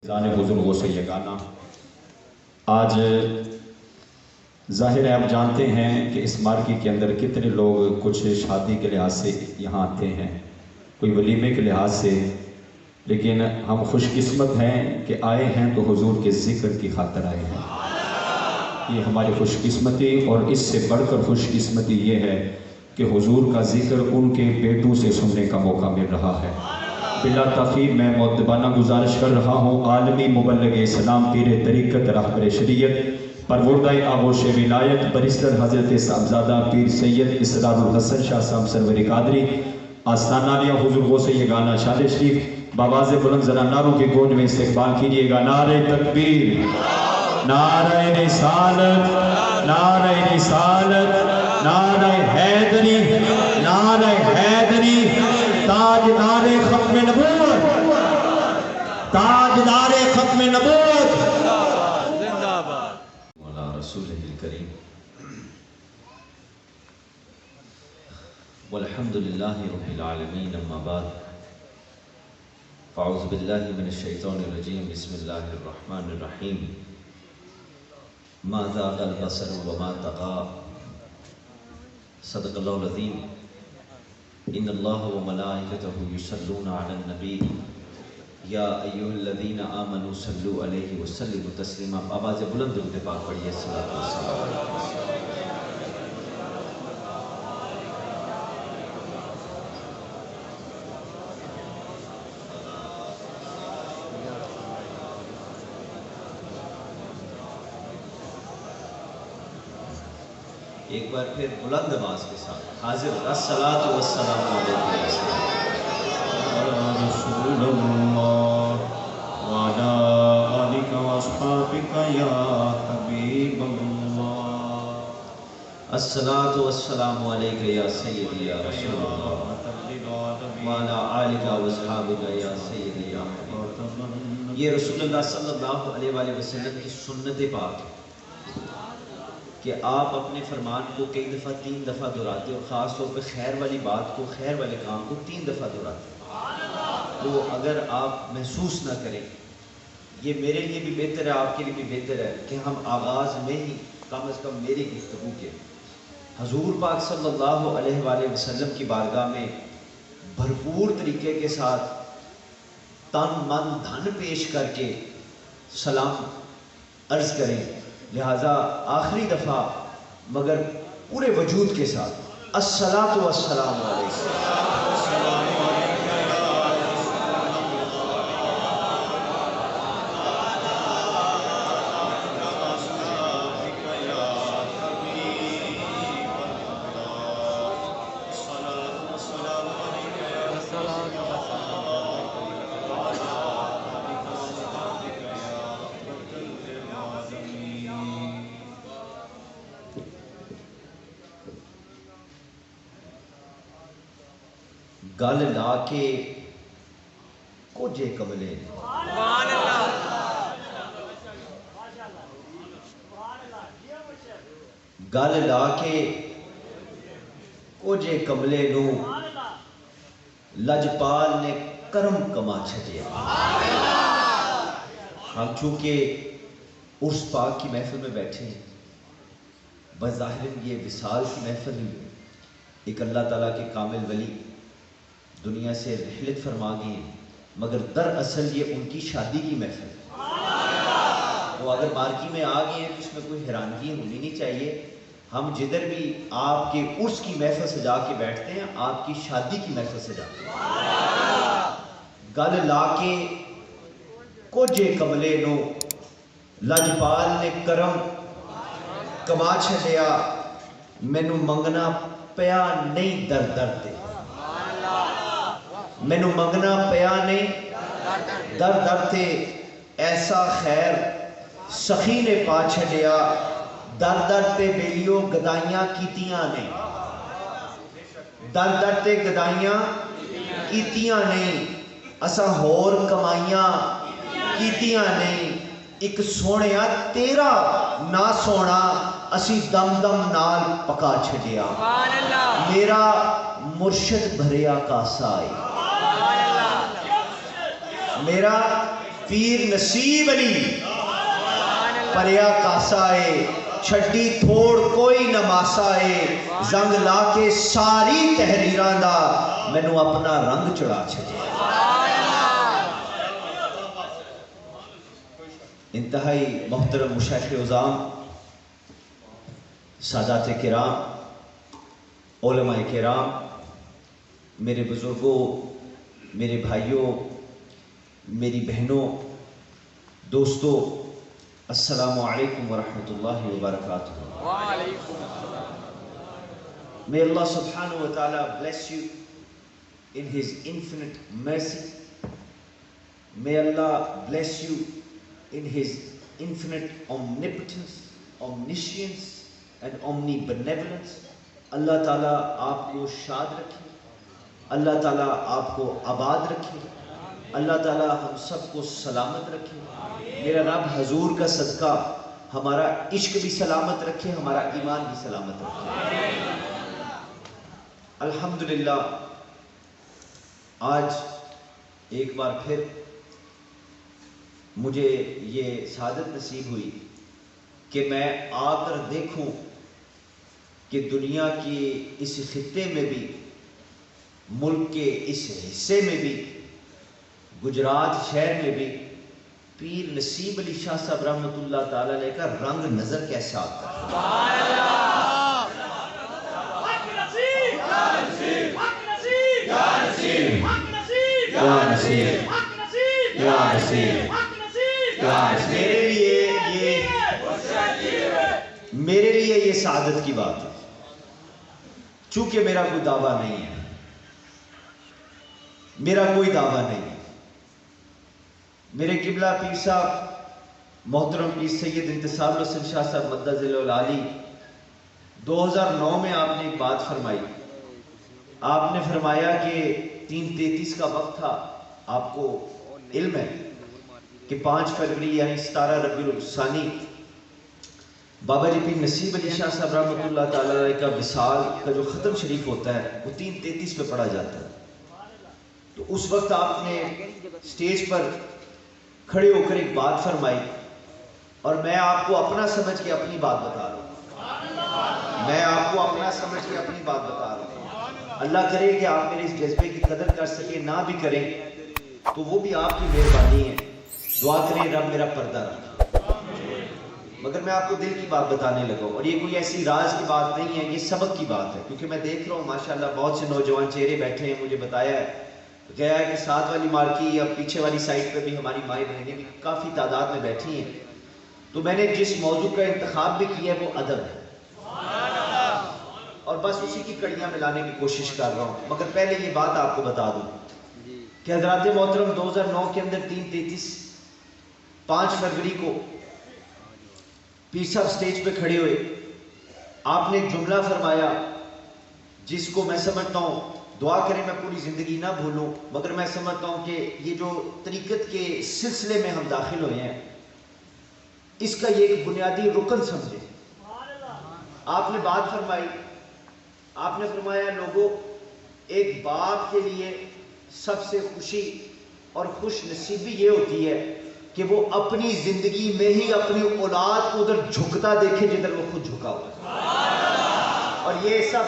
بزرگوں سے یہ گانا آج ظاہر ہے آپ جانتے ہیں کہ اس مارکی کے اندر کتنے لوگ کچھ شادی کے لحاظ سے یہاں آتے ہیں، کوئی ولیمے کے لحاظ سے، لیکن ہم خوش قسمت ہیں کہ آئے ہیں تو حضور کے ذکر کی خاطر آئے ہیں۔ یہ ہماری خوش قسمتی، اور اس سے بڑھ کر خوش قسمتی یہ ہے کہ حضور کا ذکر ان کے بیٹوں سے سننے کا موقع مل رہا ہے۔ بلا تاخیر میں مؤدبانہ گزارش کر رہا ہوں، عالمی مبلغ اسلام، پیر طریقت، رہبر شریعت، پروردہ آغوش ولایت، برسٹر حضرت صاحبزادہ پیر سید اسرار الحسن شاہ صاحب سرور قادری، آستانہ لیا حضور غوث یہ گانا شاد شریف بآواز بلند ذرا نعروں کی گونج میں استقبال کیجیے گا۔ نعرہ تکبیر، نعرہ رسالت، نعرہ رسالت، نعرہ حیدری، نعرہ حیدری، تاجدار ختم نبوت، تاجدار ختم نبوت، زندہ باد مولا رسول کریم۔ والحمد للہ رب العالمین، اما بعد فاعوذ باللہ من الشیطان الرجیم، بسم اللہ الرحمن الرحیم۔ ما ذاق البصر وما طغى، صدق اللہ العظیم۔ ان اللہ وملائکتہ یصلون علی النبی یا ایھا الذین آمنوا صلوا علیہ وسلموا تسلیما۔ آواز بلند درود پاک پڑھیے، الصلوۃ والسلام علیہ۔ ایک بار پھر بلند آواز کے ساتھ حاضر، الصلاۃ والسلام علیہ رسول اللہ وعلی آلک واصحابک یا حبیب اللہ، الصلاۃ والسلام علیک یا سیدی یا رسول اللہ وعلی آلک واصحابک یا سیدی یا حبیب اللہ۔ یہ رسول اللہ صلی اللہ علیہ وآلہ وسلم کی سنت پاک ہے کہ آپ اپنے فرمان کو کئی دفعہ 3 دفعہ دہراتے، اور خاص طور پہ خیر والی بات کو، خیر والے کام کو 3 دفعہ دہراتے۔ تو اگر آپ محسوس نہ کریں، یہ میرے لیے بھی بہتر ہے، آپ کے لیے بھی بہتر ہے کہ ہم آغاز میں ہی کم از کم میری گفتگو کے حضور پاک صلی اللہ علیہ وآلہ وسلم کی بارگاہ میں بھرپور طریقے کے ساتھ تن من دھن پیش کر کے سلام عرض کریں۔ لہٰذا آخری دفعہ مگر پورے وجود کے ساتھ الصلاۃ والسلام علیکم۔ گل لا کے کوجے کملے، گل لا کے کوجے کملے نو لجپال نے کرم کما چھجیا۔ ہم چونکہ عرس پاک کی محفل میں بیٹھے ہیں، بظاہر یہ وصال کی محفل ہی ہے، ایک اللہ تعالیٰ کے کامل ولی دنیا سے رحلت فرما گئے ہیں، مگر دراصل یہ ان کی شادی کی محفل ہے۔ وہ اگر مارکی میں آ گئے ہیں تو اس میں کوئی حیرانگی ہونی نہیں چاہیے۔ ہم جدھر بھی آپ کے عرس کی محفل سجا کے بیٹھتے ہیں، آپ کی شادی کی محفل سجاتے ہیں۔ گل لا کے کوجے کملے نو لجپال نے کرم کما چھڈیا، مینو منگنا پیا نہیں در در تے، مینو منگنا پیا نہیں در در تے، ایسا خیر سخی نے پا چھڈیا، در در تے بیلیو گدائیاں کیتیاں نے، در در تے گدائیاں کیتیاں نہیں، اساں ہور کمائیاں کیتیاں نہیں، ایک سونیا تیرا نہ سونا اسی دم دم نال پکا چھڈیا، میرا مرشد بھریا کاسا آئی، میرا پیر نصیب علی پریا کاسائے چھڈی تھوڑ کوئی نہ ماسائے زنگ لا کے ساری تحریراں دا مینوں اپنا رنگ چڑھا چھڈیا انتہائی محترم مشائخ عظام سادات کرام علماء کرام میرے بزرگوں میرے بھائیوں میری بہنوں دوستوں السلام علیکم ورحمۃ اللہ وبرکاتہ. May Allah subhanahu wa ta'ala bless you in His infinite mercy. May Allah bless you in His infinite omnipotence, omniscience and omnibenevolence. اللہ تعالیٰ آپ کو شاد رکھے, اللہ تعالیٰ آپ کو آباد رکھے, اللہ تعالیٰ ہم سب کو سلامت رکھے. میرا رب حضور کا صدقہ ہمارا عشق بھی سلامت رکھے, ہمارا ایمان بھی سلامت رکھے. الحمدللہ آج ایک بار پھر مجھے یہ سعادت نصیب ہوئی کہ میں آ کر دیکھوں کہ دنیا کی اس خطے میں بھی, ملک کے اس حصے میں بھی, گجرات شہر میں بھی پیر نصیب علی شاہ صاحب رحمۃ اللہ تعالی علیہ کا رنگ نظر کیسا آتا ہے. میرے لیے یہ سعادت کی بات ہے, چونکہ میرا کوئی دعویٰ نہیں ہے, میرا کوئی دعویٰ نہیں ہے. میرے قبلہ پیر صاحب محترم پیر سید انتصار الحسن شاہ صاحب مدہ ذیلہ العالی 2009 میں آپ نے ایک بات فرمائی. آپ نے فرمایا کہ 3:33 کا وقت تھا. آپ کو علم ہے کہ 5 فروری یعنی 17 ربیع الثانی بابا جی پیر نصیب علی شاہ صاحب رحمۃ اللہ تعالی علیہ کا وصال کا جو ختم شریف ہوتا ہے وہ 3:33 پہ پڑھا جاتا ہے. تو اس وقت آپ نے سٹیج پر کھڑے ہو کر ایک بات فرمائی اور میں آپ کو اپنا سمجھ کے اپنی بات بتا رہا ہوں. میں آپ کو اپنا سمجھ کے اپنی بات بتا رہا ہوں. اللہ کرے کہ آپ میرے اس جذبے کی قدر کر سکیں, نہ بھی کریں تو وہ بھی آپ کی مہربانی ہے. دعا کریں رب میرا پردہ رکھے. مگر میں آپ کو دل کی بات بتانے لگا ہوں, اور یہ کوئی ایسی راز کی بات نہیں ہے, یہ سبق کی بات ہے. کیونکہ میں دیکھ رہا ہوں ماشاءاللہ بہت سے نوجوان چہرے بیٹھے ہیں. مجھے بتایا گیا ہے کہ ساتھ والی مارکی یا پیچھے والی سائڈ پہ بھی ہماری مائیں بہنیں بھی کافی تعداد میں بیٹھی ہیں. تو میں نے جس موضوع کا انتخاب بھی کیا ہے وہ ادب ہے, اور بس اسی کی کڑیاں ملانے کی کوشش کر رہا ہوں. مگر پہلے یہ بات آپ کو بتا دوں کہ حضرات محترم 2009 کے اندر 3:33 5 فروری کو پیر صاحب سٹیج پہ کھڑے ہوئے. آپ نے ایک جملہ فرمایا جس کو میں سمجھتا ہوں, دعا کریں میں پوری زندگی نہ بھولوں, مگر میں سمجھتا ہوں کہ یہ جو طریقت کے سلسلے میں ہم داخل ہوئے ہیں اس کا یہ ایک بنیادی رکن سمجھے. آپ نے بات فرمائی, آپ نے فرمایا لوگوں ایک باپ کے لیے سب سے خوشی اور خوش نصیبی یہ ہوتی ہے کہ وہ اپنی زندگی میں ہی اپنی اولاد کو ادھر جھکتا دیکھے جدھر وہ خود جھکا ہوا ہے. اور یہ سب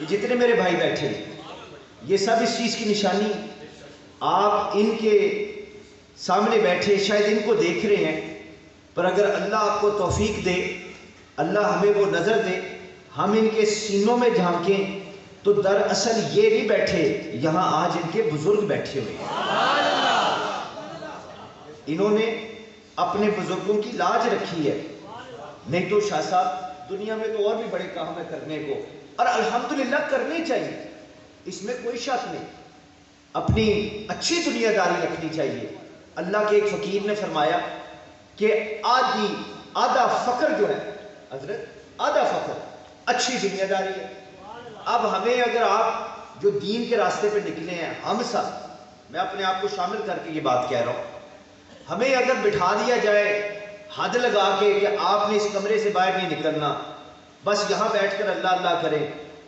جتنے میرے بھائی بیٹھے ہیں یہ سب اس چیز کی نشانی. آپ ان کے سامنے بیٹھے شاید ان کو دیکھ رہے ہیں, پر اگر اللہ آپ کو توفیق دے, اللہ ہمیں وہ نظر دے, ہم ان کے سینوں میں جھانکیں تو دراصل یہ نہیں بیٹھے یہاں, آج ان کے بزرگ بیٹھے ہوئے ہیں. انہوں نے اپنے بزرگوں کی لاج رکھی ہے. نہیں تو شاہ صاحب دنیا میں تو اور بھی بڑے کام ہے کرنے کو, اور الحمدللہ کرنے چاہیے, اس میں کوئی شک نہیں. اپنی اچھی دنیا داری رکھنی چاہیے. اللہ کے ایک فقیر نے فرمایا کہ آدھا فقر جو ہے حضرت, آدھا فقر اچھی دنیا داری ہے. اب ہمیں اگر آپ جو دین کے راستے پہ نکلے ہیں, ہم سب, میں اپنے آپ کو شامل کر کے یہ بات کہہ رہا ہوں, ہمیں اگر بٹھا دیا جائے حد لگا کے کہ آپ نے اس کمرے سے باہر نہیں نکلنا, بس یہاں بیٹھ کر اللہ اللہ کریں,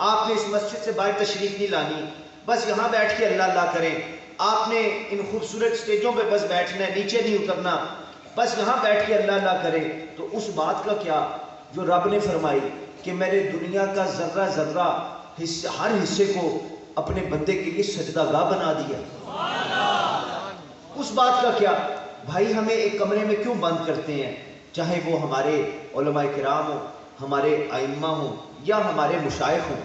آپ نے اس مسجد سے باہر تشریف نہیں لانی, بس یہاں بیٹھ کے اللہ اللہ کریں, آپ نے ان خوبصورت سٹیجوں پہ بس بیٹھنا ہے، نیچے نہیں اترنا، بس یہاں بیٹھ کے اللہ اللہ کرے، تو اس بات کا کیا جو رب نے فرمائی کہ میں نے دنیا کا ذرہ ذرہ ہر حصے کو اپنے بندے کے لیے سجدہ گاہ بنا دیا. اس بات کا کیا بھائی، ہمیں ایک کمرے میں کیوں بند کرتے ہیں؟ چاہے وہ ہمارے علماء کرام ہوں، ہمارے ائمہ ہوں یا ہمارے مشائخ ہوں،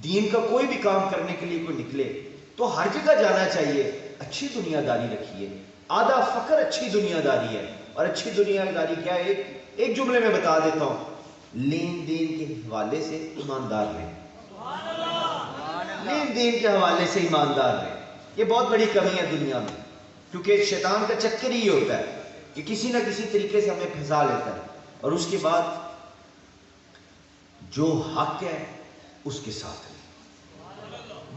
دین کا کوئی بھی کام کرنے کے لیے کوئی نکلے تو ہر جگہ جانا چاہیے. اچھی دنیا داری رکھیے. آدھا فقر اچھی دنیا داری ہے. اور اچھی دنیا داری کیا ہے؟ ایک جملے میں بتا دیتا ہوں، لین دین کے حوالے سے ایماندار رہیں. لین دین کے حوالے سے ایماندار رہیں. یہ بہت بڑی کمی ہے دنیا میں، کیونکہ شیطان کا چکر ہی ہوتا ہے کہ کسی نہ کسی طریقے سے ہمیں پھنسا لیتا ہے، اور اس کے بعد جو حق ہے اس کے ساتھ رہے،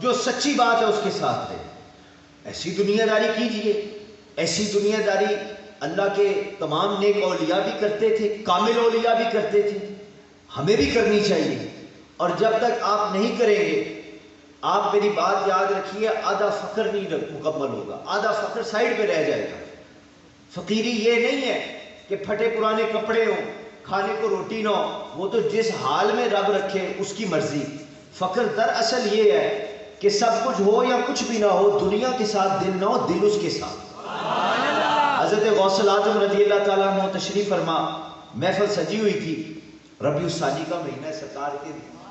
جو سچی بات ہے اس کے ساتھ رہے. ایسی دنیا داری کیجئے. ایسی دنیا داری اللہ کے تمام نیک اولیاء بھی کرتے تھے، کامل اولیاء بھی کرتے تھے، ہمیں بھی کرنی چاہیے. اور جب تک آپ نہیں کریں گے، آپ میری بات یاد رکھیے، آدھا فقر نہیں مکمل ہوگا، آدھا فقر سائڈ پہ رہ جائے گا. فقیری یہ نہیں ہے کہ پھٹے پرانے کپڑے ہوں، کھانے کو روٹی نہ ہو، وہ تو جس حال میں رب رکھے اس کی مرضی. فقر دراصل یہ ہے کہ سب کچھ ہو یا کچھ بھی نہ ہو، دنیا کے ساتھ دل نہ ہو، دل اس کے ساتھ. حضرت غوث الاعظم رضی اللہ تعالیٰ عنہ تشریف فرما، محفل سجی ہوئی تھی، ربیع الثانی کا مہینہ ہے.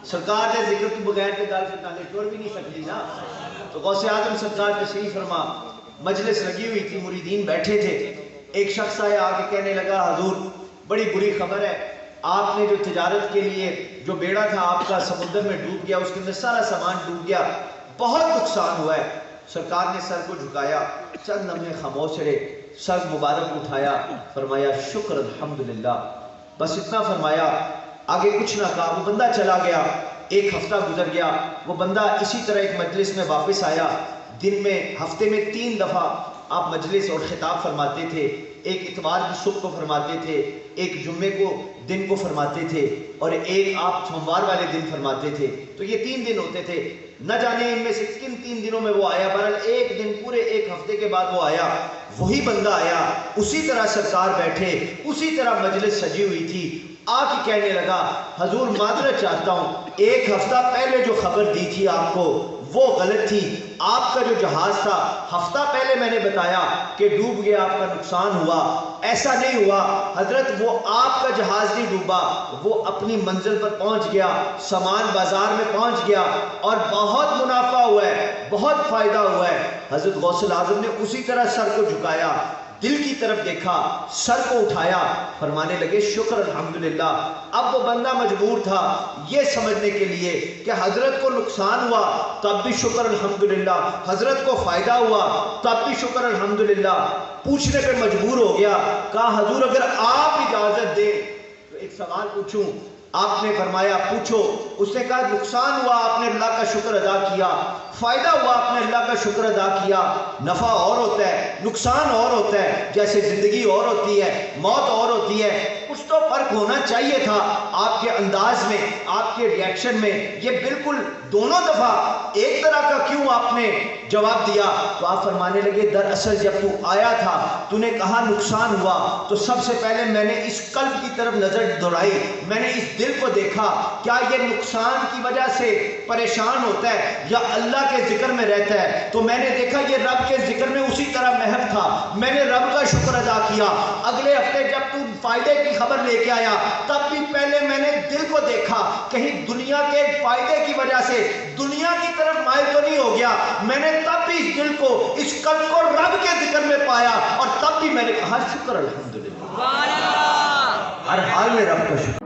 سرکار کے ذکر کے بغیر کے دال سے ٹانگیں چھوڑ بھی نہیں سکتی نا. تو غوث اعظم سرکار تشریف فرما، مجلس لگی ہوئی تھی، مریدین بیٹھے تھے. ایک شخص آیا، آ کے کہنے لگا، حضور بڑی بری خبر ہے، آپ نے جو تجارت کے لیے جو بیڑا تھا آپ کا سمندر میں ڈوب گیا، اس کے اندر سارا سامان ڈوب گیا، بہت نقصان ہوا ہے. سرکار نے سر کو جھکایا، چند لمحے خاموش رہے، سر مبارک اٹھایا، فرمایا شکر الحمدللہ، بس اتنا فرمایا، آگے کچھ نہ کہا. وہ بندہ چلا گیا. ایک ہفتہ گزر گیا. وہ بندہ اسی طرح ایک مجلس میں واپس آیا. دن میں ہفتے میں 3 دفعہ آپ مجلس اور خطاب فرماتے تھے. ایک اتوار کی صبح کو فرماتے تھے، ایک جمعے کو دن کو فرماتے تھے، اور ایک آپ سوموار والے دن فرماتے تھے. تو یہ 3 دن ہوتے تھے. نہ جانے ان میں سے کن 3 دنوں میں وہ آیا. بہرحال ایک دن پورے ایک ہفتے کے بعد وہ آیا. وہی بندہ آیا، اسی طرح سرکار بیٹھے، اسی طرح مجلس سجی ہوئی تھی. آ کے کہنے لگا، حضور معذرت چاہتا ہوں، 1 ہفتہ پہلے جو خبر دی تھی آپ کو وہ غلط تھی. آپ کا جو جہاز تھا ہفتہ پہلے میں نے بتایا کہ ڈوب گیا، آپ کا نقصان ہوا. ایسا نہیں ہوا حضرت، وہ آپ کا جہاز نہیں ڈوبا، وہ اپنی منزل پر پہنچ گیا، سامان بازار میں پہنچ گیا، اور بہت منافع ہوا ہے، بہت فائدہ ہوا ہے. حضرت غوث الاعظم نے اسی طرح سر کو جھکایا، دل کی طرف دیکھا، سر کو اٹھایا، فرمانے لگے شکر الحمدللہ. اب وہ بندہ مجبور تھا یہ سمجھنے کے لیے کہ حضرت کو نقصان ہوا تب بھی شکر الحمدللہ، حضرت کو فائدہ ہوا تب بھی شکر الحمدللہ. پوچھنے پہ مجبور ہو گیا. کہا حضور اگر آپ اجازت دیں تو ایک سوال پوچھوں. آپ نے فرمایا پوچھو. اس نے کہا نقصان ہوا آپ نے اللہ کا شکر ادا کیا، فائدہ ہوا آپ نے اللہ کا شکر ادا کیا. نفع اور ہوتا ہے، نقصان اور ہوتا ہے، جیسے زندگی اور ہوتی ہے، موت اور ہوتی ہے. کچھ تو فرق ہونا چاہیے تھا آپ کے انداز میں، آپ کے ریاکشن میں. یہ بالکل دونوں دفعہ ایک طرح کا کیوں آپ نے جواب دیا؟ تو آپ فرمانے لگے دراصل جب تو آیا تھا تو نے کہا نقصان ہوا، تو سب سے پہلے میں نے اس قلب کی طرف نظر دوڑائی، میں نے اس دل کو دیکھا، کیا یہ نقصان کی وجہ سے پریشان ہوتا ہے یا اللہ کے ذکر میں رہتا ہے؟ تو میں نے دیکھا یہ رب کے ذکر میں اسی طرح محو تھا، میں نے رب کا شکر ادا کیا. اگلے ہفتے جب تو فائدے کی خبر لے کے آیا تب بھی پہلے میں نے دل کو دیکھا، کہیں دنیا کے فائدے کی وجہ سے دنیا کی طرف مائل تو نہیں ہو گیا. میں نے تب بھی اس دل کو، اس قلب کو رب کے ذکر میں پایا، اور تب بھی میں نے کہا شکر الحمدللہ، ہر حال میں رب کا شکر.